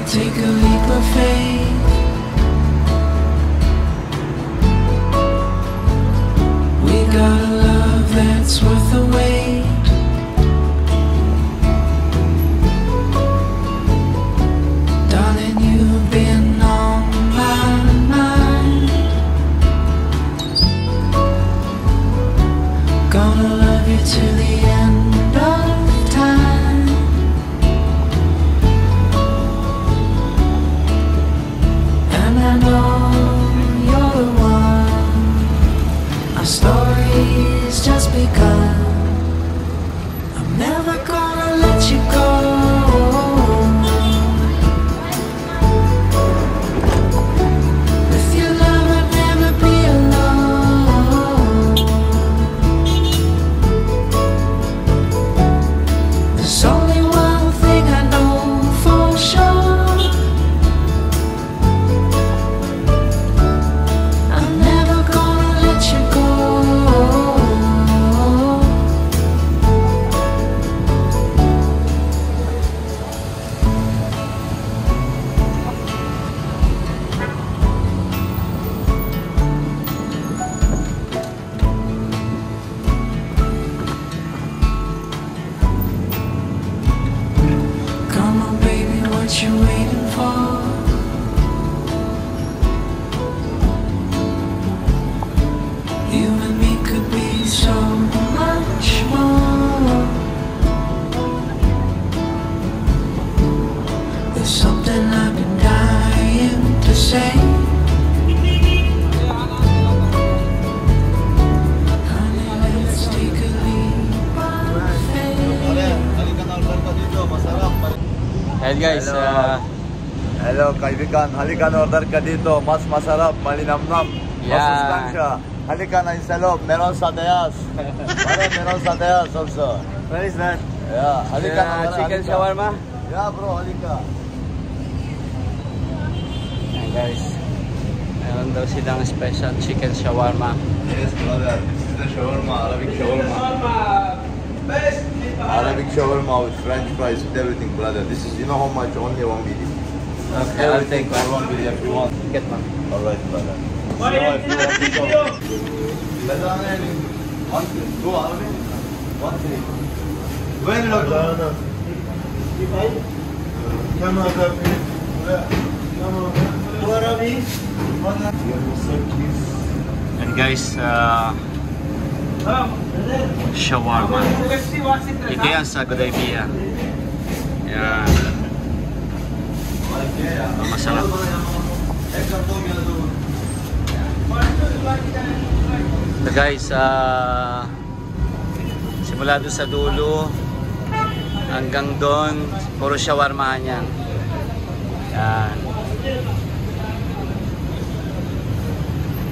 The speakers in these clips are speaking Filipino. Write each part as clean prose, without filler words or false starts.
Take a leap of faith. We got a love that's worth the wait. Darling, you've been on my mind. Gonna love you till the end of time. And I know you're the one. Our story's just begun. I'm never gonna let you go. With your love I'd never be alone. There's only one thing I know for sure. I'm never gonna let you go. Come on, baby, what you waiting for? You and me could be so much more. There's something I've been dying to say. Honey, let's take a leap of faith. Ayan guys, Hello kaibigan, halika na order ka dito. Mas masarap, malinamnam, Yeah. masustansya. Halika na sa loob, meron sa tayas. Meron sa tayas also. what is that? Yeah, halika na. Chicken halika. shawarma? Yeah bro, halika. Ayan guys, meron daw silang special chicken shawarma. Yes brother, this is the shawarma, Arabic shawarma. Arabic shawarma with French fries with everything brother. This is, you know how much? Only 1 BD. Okay, I'll take for one. 1 BD if you want. Get one. Alright brother. وين الأردن؟ And guys, shawarma. Ito yan sa Gudaybiya. Yan. Masarap. So guys, simula doon sa dulo hanggang doon, puro shawarma niya. Yan.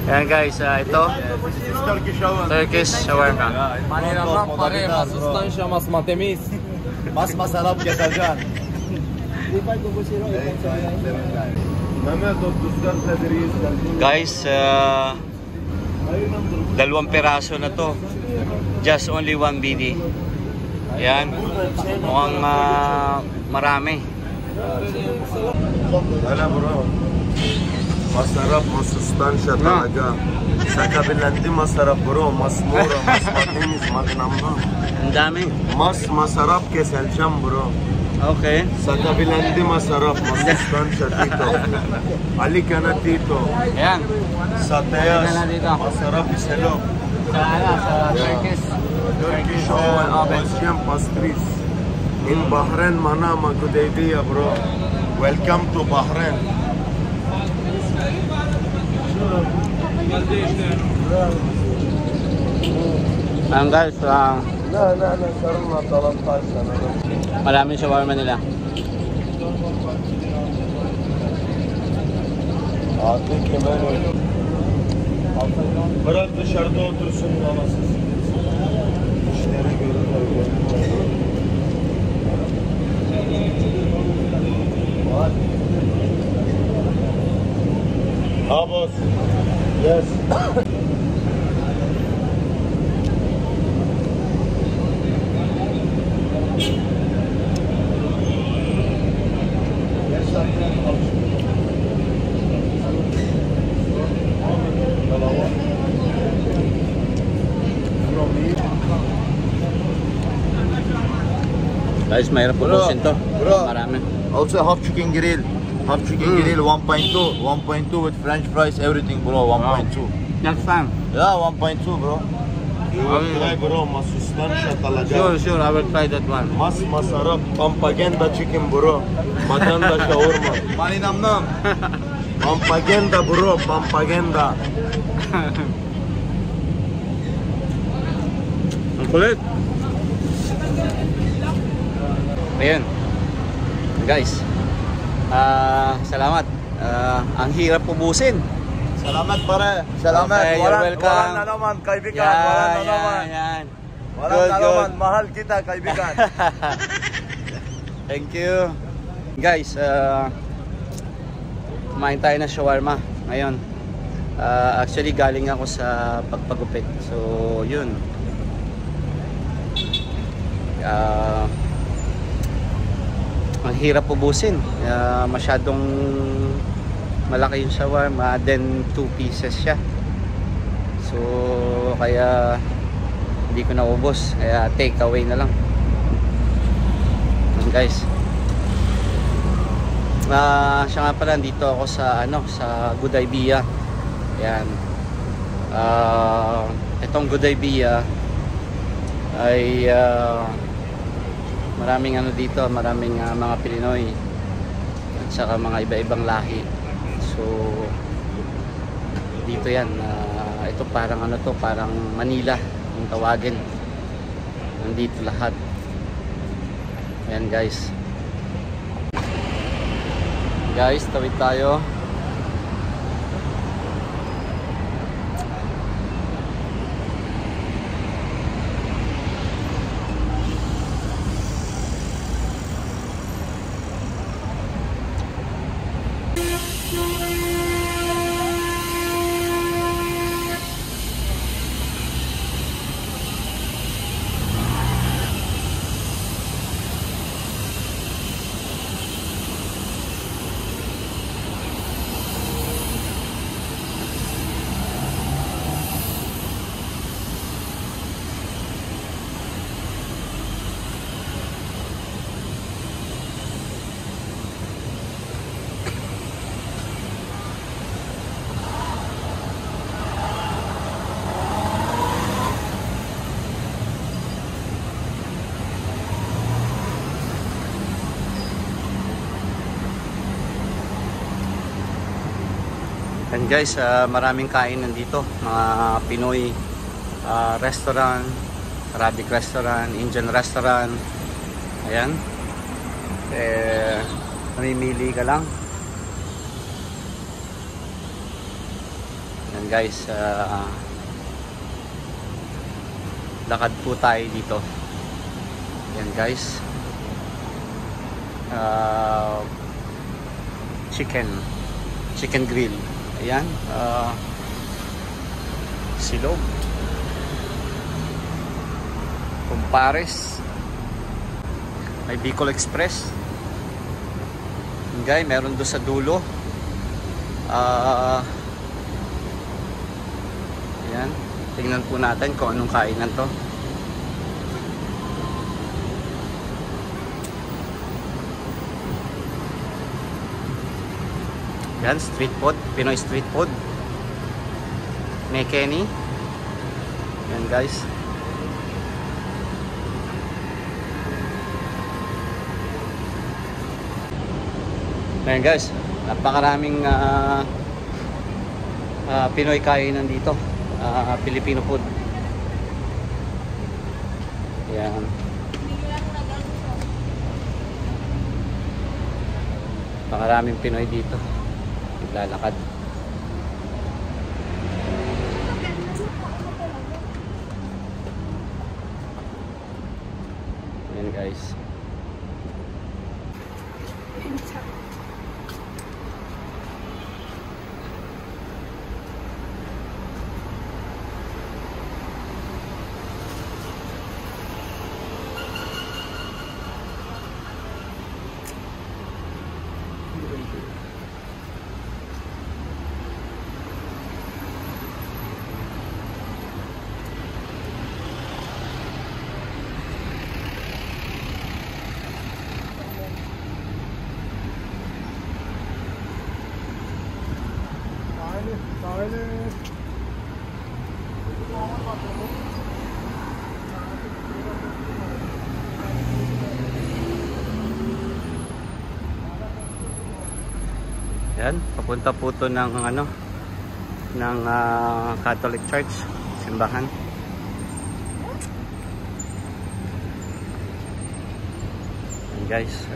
Yan guys, ito Turkish shawarma. Malinamnam pare, masustansya, mas matamis. Mas masarap kesercan. Guys, dalawang peraso na to. Just only 1 BD. Yan. Mukhang marami. Wala bro. Masarap, masustansya talaga. Sa kabilandi masarap bro, mas mura, mas matinis, malinamnam. Ang dami. Mas masarap kesercan bro. Okay. Sa kabilandi masarap, masustansya tito. Halika na tito. Yan. Sa tayas, Halika na dito. masarap iselok. Sa Turkish. Turkish oven, Persian pastries. In Bahrain, Manama, Gudaybiya bro. Welcome to Bahrain. Ang guys, لا صرنا 13 سنة. maraming shawarma nila. Artık hemen bırak dışarıda otursun anasız. İşleri görürler. Ha boss. Yes. Yes sir. Guys, mahirap ubusin to. Bro. Marami. Also half chicken grill. Half chicken grill 1.2. 1.2 with French fries, everything, bro. 1.2. Next time. Yeah, 1.2, bro. Try bro, masustansya talaga. Sure, I will try that one. Mas masarap. Pampaganda chicken bro. Maganda shawarma. Maninamnam. Pampaganda bro, pampaganda. Ang kulit. Ayun. Guys. Salamat. Ang hirap ubusin. Salamat, pare. Salamat. Okay, you're welcome. Walang na naman, kaibigan. Walang na naman. Yan. Walang na naman. Mahal kita, kaibigan. Thank you. Guys, kumain tayo ng shawarma ngayon. Actually, galing ako sa pagpagupit. So, yun. Ang hirap ubusin. Masyadong malaki yung shawarma, then 2 pieces siya. So, kaya hindi ko naubos. Kaya take away na lang. Guys. Siya nga pala, dito ako sa sa Good Idea. Ayan. Itong Good Idea ay maraming dito, maraming mga Pinoy at saka mga iba-ibang lahi. So dito yan, ito parang parang Manila yung tawagin. Nandito lahat. Ayan guys. Guys, tawid tayo. And guys, maraming kainan dito, mga Pinoy restaurant, Arabic restaurant, Indian restaurant. Ayan. Mamimili ka lang. Ayan guys, lakad po tayo dito. Ayan guys. Chicken grill. Ayan, silog, Kumpares, may Bicol Express. Guys, meron doon sa dulo. Ayan, tingnan po natin kung anong kainan to. Yan, street food, Pinoy street food. May Kenny. Yan guys. Yan guys, napakaraming Pinoy kainan dito. Filipino food. Yan. Napakaraming Pinoy dito. Naglalakad. Ayan guys. Yan, papunta po to ng ano, ng Catholic Church, simbahan. And guys,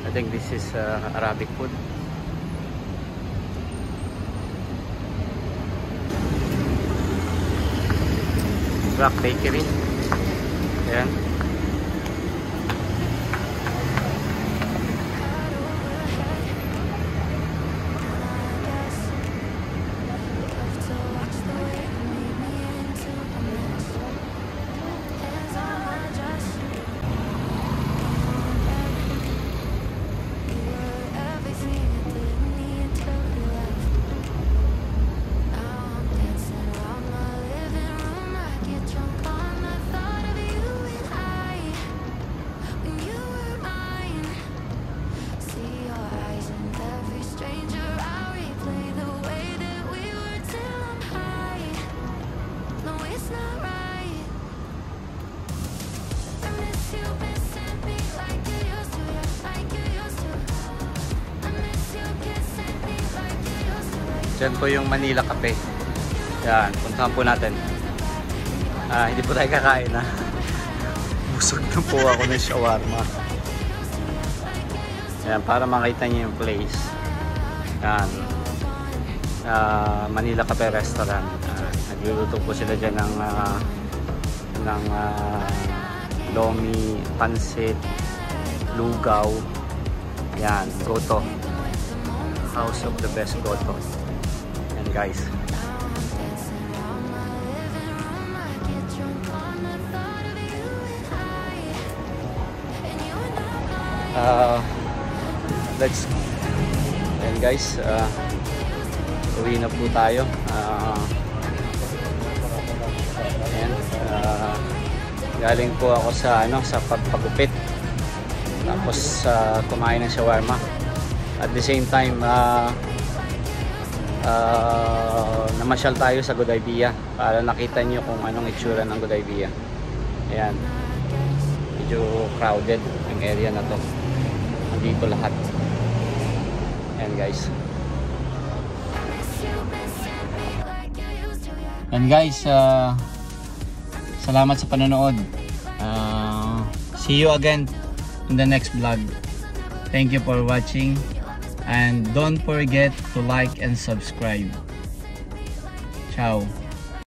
I think this is Arabic food. Black Bakery. Ayan. Diyan po yung Manila Cafe. Yan, puntahan po natin. Hindi po tayo kakain ha. Busog na po ako ng shawarma. Yan, para makita niyo yung place. Yan. Manila Cafe Restaurant. Nagluluto po sila dyan ng lomi, pansit, lugaw. Yan, goto. House of the best goto. Yan guys. Yan guys, uwi na po tayo. Ayan, galing po ako sa sa pagpagupit, tapos kumain ng shawarma. At the same time, namasyal tayo sa Gudaybiya para nakita nyo kung anong itsura ng Gudaybiya. Ayan, medyo crowded ang area na to. Nandito lahat. Ayan guys. And guys, salamat sa panonood. See you again in the next vlog. Thank you for watching, and don't forget to like and subscribe. Ciao.